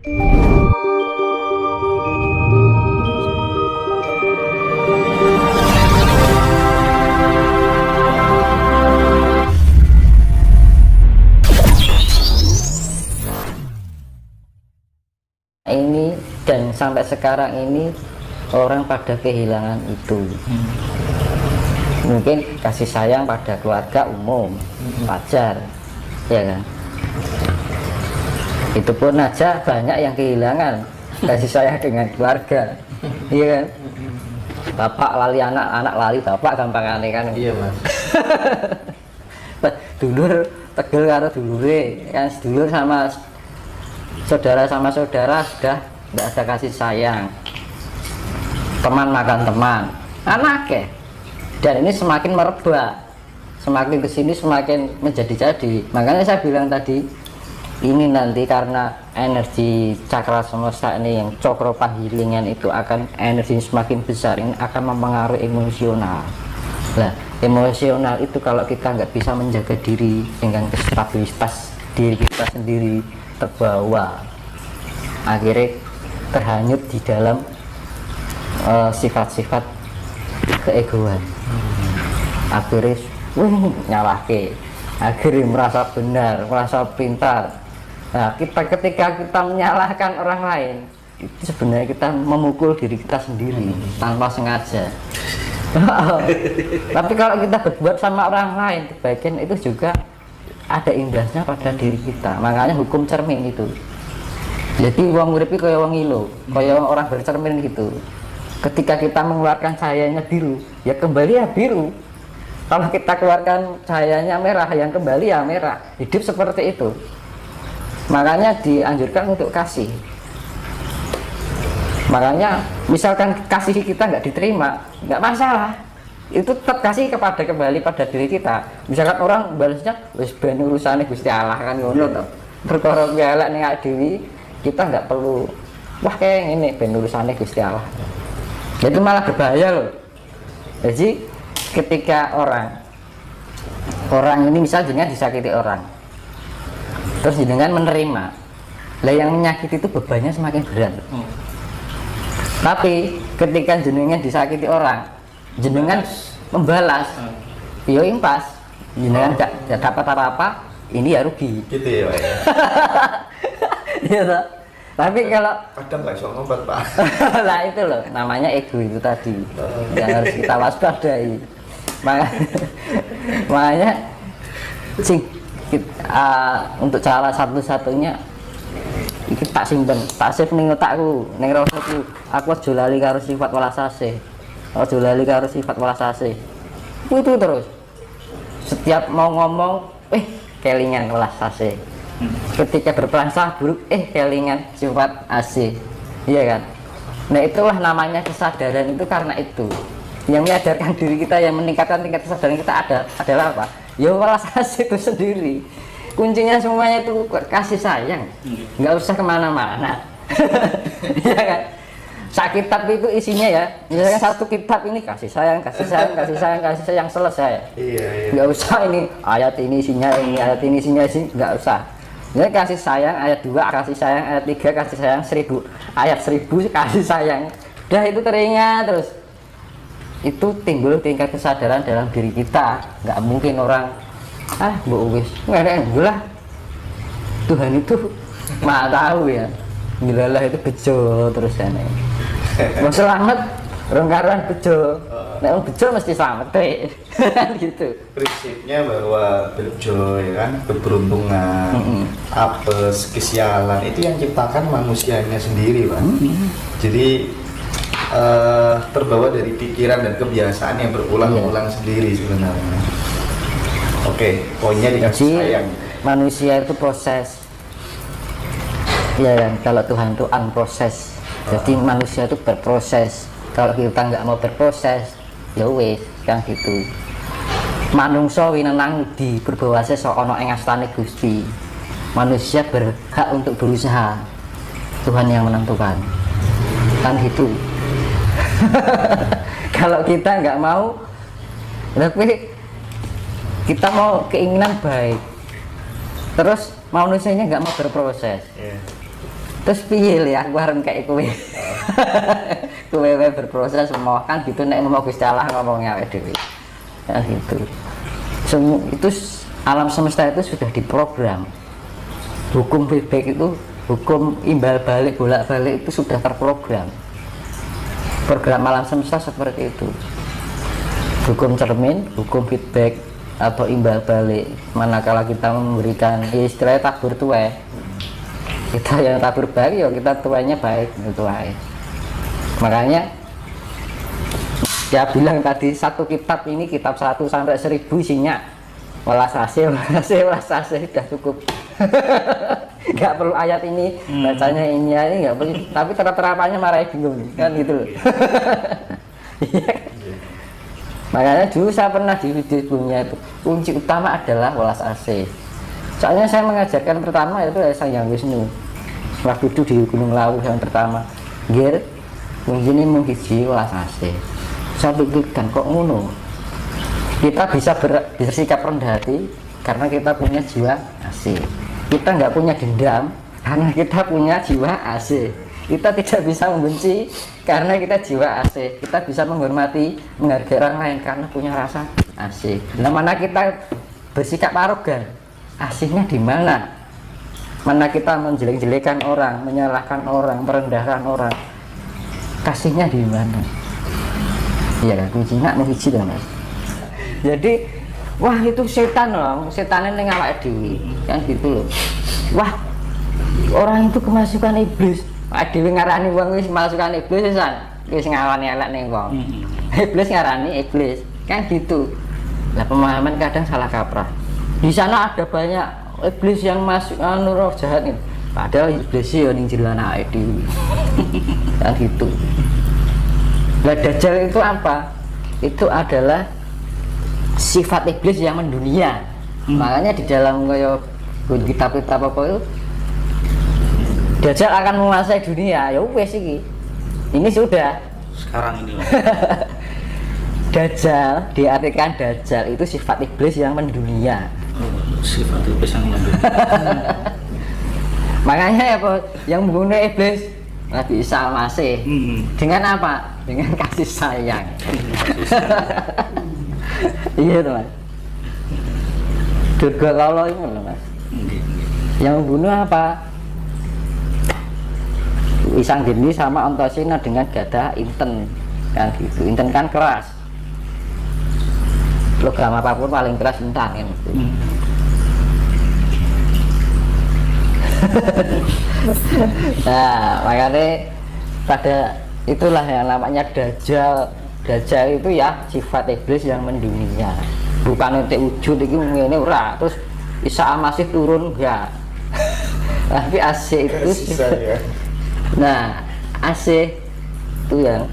Ini dan sampai sekarang ini orang pada kehilangan itu. Mungkin kasih sayang pada keluarga umum wajar, ya kan? Itu pun aja banyak yang kehilangan kasih sayang dengan keluarga, iya kan? Bapak lali anak, anak lali bapak, gampang aneh kan? Iya mas. Dulur tegel karo dulure, kan sedulur sama saudara sudah tidak ada kasih sayang. Teman makan teman, anak ya. Dan ini semakin merebak, semakin kesini semakin menjadi-jadi. Makanya saya bilang tadi, ini nanti karena energi cakra semesta ini yang cokro pahilingan itu akan energi semakin besar, ini akan mempengaruhi emosional. Nah, emosional itu kalau kita nggak bisa menjaga diri dengan stabilitas diri kita sendiri, terbawa, akhirnya terhanyut di dalam sifat-sifat keegoan. Akhirnya nyalahke, akhirnya merasa benar, merasa pintar. Nah, ketika kita menyalahkan orang lain, itu sebenarnya kita memukul diri kita sendiri tanpa sengaja. Tapi kalau kita berbuat sama orang lain kebaikan, itu juga ada imbasnya pada diri kita. Makanya hukum cermin itu. Jadi wong uripi kaya wong ilo, kaya orang bercermin gitu. Ketika kita mengeluarkan cahayanya biru, ya kembali ya biru. Kalau kita keluarkan cahayanya merah, yang kembali ya merah. Hidup seperti itu. Makanya dianjurkan untuk kasih. Makanya misalkan kasih kita nggak diterima, nggak masalah. Itu tetap kasih kembali pada diri kita. Misalkan orang balasnya, wis ben urusane Gusti Allah kan ngono to. Perkara elek ning awake dhewe, kita nggak perlu wah kayak ini ben urusane Gusti Allah. Itu malah berbahaya loh. Jadi ketika orang ini misal jenengan disakiti orang, terus jenengan menerima, lah yang menyakiti itu bebannya semakin berat. Tapi ketika jenengan disakiti orang, jenengan membalas, yo impas, jenengan gak dapat apa-apa, ini ya rugi. Gitu ya Pak ya. Iya. Tapi kalau kadang nggak bisa ngobat Pak. lah itu loh, namanya ego itu tadi yang harus kita waspadai. Makanya untuk cara satu-satunya iki tak simpen, tak save ning otakku, ning rasaku. Aku aja lali karo sifat welas asih. Aja lali karo sifat welas asih. Itu terus. Setiap mau ngomong, kelingan welas asih. Ketika berprasangka buruk, kelingan sifat asih. Iya kan? Nah, itulah namanya kesadaran itu karena itu. Yang menyadarkan diri kita, yang meningkatkan tingkat kesadaran kita adalah apa? Ya welas asih itu sendiri. Kuncinya semuanya itu kasih sayang, nggak usah kemana-mana. Ya kan? Sak kitab itu isinya ya, misalkan satu kitab ini kasih sayang, selesai. Iya. Nggak usah ini ayat ini isinya ini, ayat ini isinya sih, nggak usah. Ini kasih sayang ayat 2, kasih sayang ayat 3, kasih sayang 1000, ayat 1000 kasih sayang. Udah itu teringat terus. Itu timbul tingkat kesadaran dalam diri kita. Nggak mungkin orang mbok wis lah. Tuhan itu Maha tahu ya. Gilalah itu bejo terus ya nih. Mau selamat rongkaran bejo. Nek bejo mesti selamat gitu. Prinsipnya bahwa bejo ya kan, keberuntungan, apes, kesialan itu yang ciptakan manusianya sendiri Pak. Jadi terbawa dari pikiran dan kebiasaan yang berulang-ulang sendiri sebenarnya. Oke, poinnya dikasih sayang. Manusia itu proses. Ya kan, kalau Tuhan itu unproses. Jadi manusia itu berproses. Kalau kita nggak mau berproses, ya wes kan gitu. Manungsa winenang di berbawase sok ana ing astane Gusti. Manusia berhak untuk berusaha. Tuhan yang menentukan. Kan gitu. Kalau kita nggak mau, tapi kita mau keinginan baik, terus manusianya nggak mau berproses, terus piye ya aku arep kayak kowe kowe berproses semua kan gitu nek mau Gusti Allah ngomongnya awake dhewe ya gitu itu alam semesta itu sudah diprogram. Hukum feedback itu, hukum imbal balik bolak balik itu sudah terprogram. Program alam semesta seperti itu. Hukum cermin, hukum feedback atau imbal balik manakala kita memberikan istilahnya tabur tuai, kita yang tabur baik ya kita tuainya baik itu aja. Makanya dia bilang tadi satu kitab ini kitab 1 sampai 1000 isinya welas asih sudah cukup. Nggak perlu ayat ini bacanya ini nggak perlu, tapi terapannya marah bingung kan gitu loh. Makanya dulu saya pernah di video sebelumnya itu kunci utama adalah welas asih. Soalnya saya mengajarkan pertama itu Sang Hyang Wisnu waktu itu di Gunung Lawu yang pertama gir ini menghiji welas asih. Saya pikirkan kok ngono, kita bisa bersikap rendah hati karena kita punya jiwa asih. Kita nggak punya dendam karena kita punya jiwa asih. Kita tidak bisa membenci karena kita jiwa asih. Kita bisa menghormati, menghargai orang lain karena punya rasa asih. Nah, mana kita bersikap arogan, asihnya di mana? Mana kita menjelek-jelekan orang, menyalahkan orang, merendahkan orang, kasihnya di mana? Iya kan, kuncinya menghiji loh mas. Jadi, wah itu setan loh, setannya ning awake dhewe, kan gitu loh. Wah, orang itu kemasukan iblis. Awake dhewe ngarani wong wis masukan iblis san, wis ngawani elek ning wong. Iblis ngarani iblis, kan gitu. Lah pemahaman kadang salah kaprah. Di sana ada banyak iblis yang masuk roh jahat nih. Padahal iblis ya ning jero awake dhewe. Kan gitu. Lah Dajjal itu apa? Itu adalah sifat iblis yang mendunia. Makanya di dalam kitab-kitab apa itu Dajjal akan menguasai dunia. Ya wes iki. Ini sudah sekarang ini. Dajjal diartikan Dajjal itu sifat iblis yang mendunia. Sifat iblis yang mendunia. Makanya apa yang membunuh iblis Nabi Isa Al-Masih dengan apa? Dengan kasih sayang. Iya teman. Durga Lolo itu loh mas. Yang membunuh apa? Isang Dini sama Antasena dengan gada inten kan gitu. Inten kan keras. Logam apapun paling keras intan kan. Gitu. Nah makanya pada itulah yang namanya Dajjal. Dajjal itu ya sifat iblis yang mendunia, bukan ente wujud itu ini ora terus Isa Al-Masih turun enggak. Tapi asih itu ya. Nah asih itu yang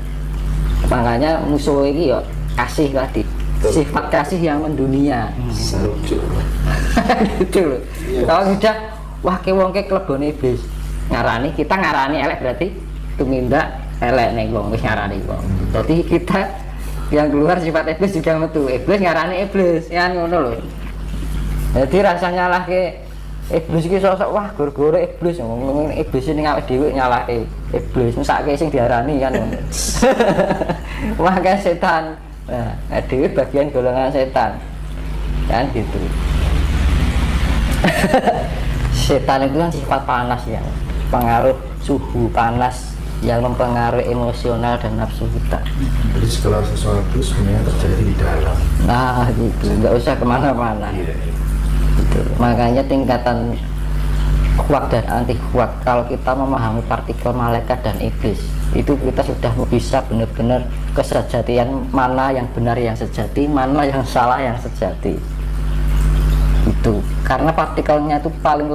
makanya musuh ini ya kasih tadi, sifat kasih yang mendunia. Gitu loh. Kalau sudah wah wong klebone iblis ngarani, kita ngarani elek berarti tumindak elek ning wong wis ngarani wong. Jadi kita yang keluar sifat iblis juga metu. Iblis ngarani iblis, kan ngono lho. Jadi rasanya lah ke iblis iki sosok wah gara-gara iblis ngomong iblis ning awake dhewe nyalahke iblis mesake sing diarani kan ngono. Wah kan setan. Nah, dhewe bagian golongan setan. Kan gitu. Setan itu kan sifat panas ya, pengaruh suhu panas yang mempengaruhi emosional dan nafsu kita. Jadi segala sesuatu sebenarnya terjadi di dalam. Nah gitu, nggak usah kemana-mana. Gitu. Makanya tingkatan kuat dan anti kuat kalau kita memahami partikel malaikat dan iblis itu kita sudah bisa benar-benar kesejatian mana yang benar yang sejati, mana yang salah yang sejati. Itu karena partikelnya itu paling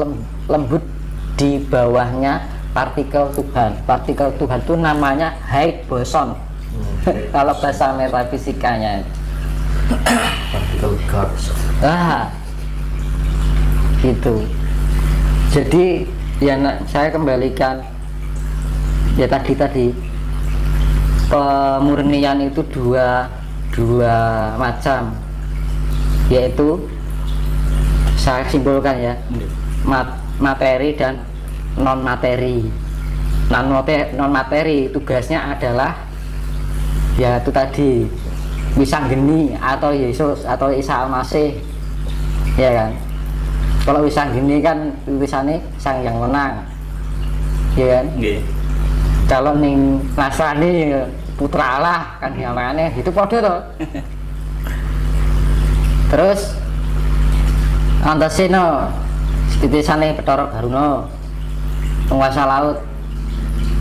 lembut di bawahnya partikel Tuhan. Partikel Tuhan itu namanya Higgs boson. Kalau bahasa metafisikanya Partikel God. Gitu. Jadi ya saya kembalikan ya tadi pemurnian itu dua macam, yaitu saya simpulkan ya materi dan non materi. non materi tugasnya adalah ya itu tadi wisanggeni atau Yesus atau Isa Al-Masih, ya kan. Kalau wisanggeni kan tulisannya sang yang menang, ya kan. Nggih. Kalau ning Nasrani ya putra Allah kan yang aneh itu podo toh. Terus Antasena titisane Bathara Baruna penguasa laut.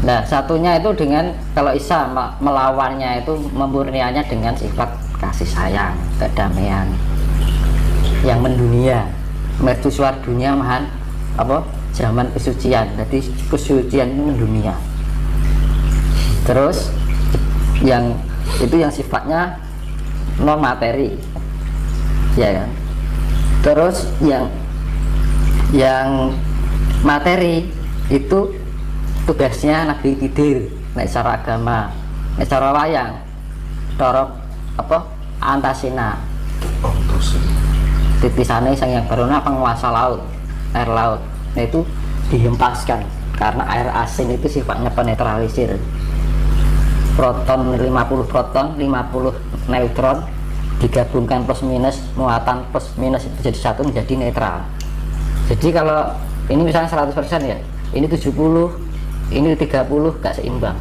Nah, satunya itu dengan kalau Isa melawannya itu memurniannya dengan sifat kasih sayang, kedamaian yang mendunia, mercusuar dunia mahan apa zaman kesucian. Jadi kesucian itu mendunia. Terus yang itu yang sifatnya non materi, ya kan. Terus yang materi itu tugasnya Nabi Khidir, nek cara agama, nek cara wayang, cara apa Antasena. Oh, terus Titisane sang yang Baruna penguasa laut, air laut. Nah itu dihempaskan karena air asin itu sifatnya penetralisir. Proton 50 proton, 50 neutron digabungkan plus minus, muatan plus minus itu jadi satu menjadi netral. Jadi kalau ini misalnya 100% ya, ini 70, ini 30 gak seimbang.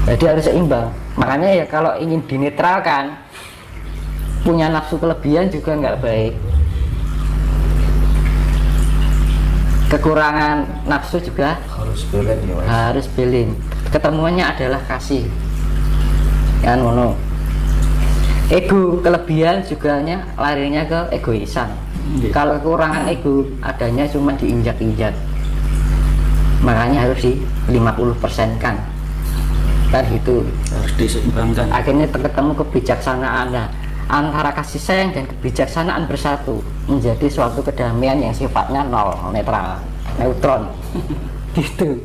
Jadi harus seimbang. Makanya ya kalau ingin dinetralkan, punya nafsu kelebihan juga nggak baik. Kekurangan nafsu juga harus balance ya, Mas. harus balance. Ketemuannya adalah kasih. Kan ngono. Ego kelebihan juga larinya ke egoisan. Kalau kekurangan ego adanya cuma diinjak-injak. Makanya harus di 50% kan itu Harus diseimbangkan. akhirnya ketemu kebijaksanaan. Nah, antara kasih sayang dan kebijaksanaan bersatu menjadi suatu kedamaian yang sifatnya nol, netral, neutron gitu.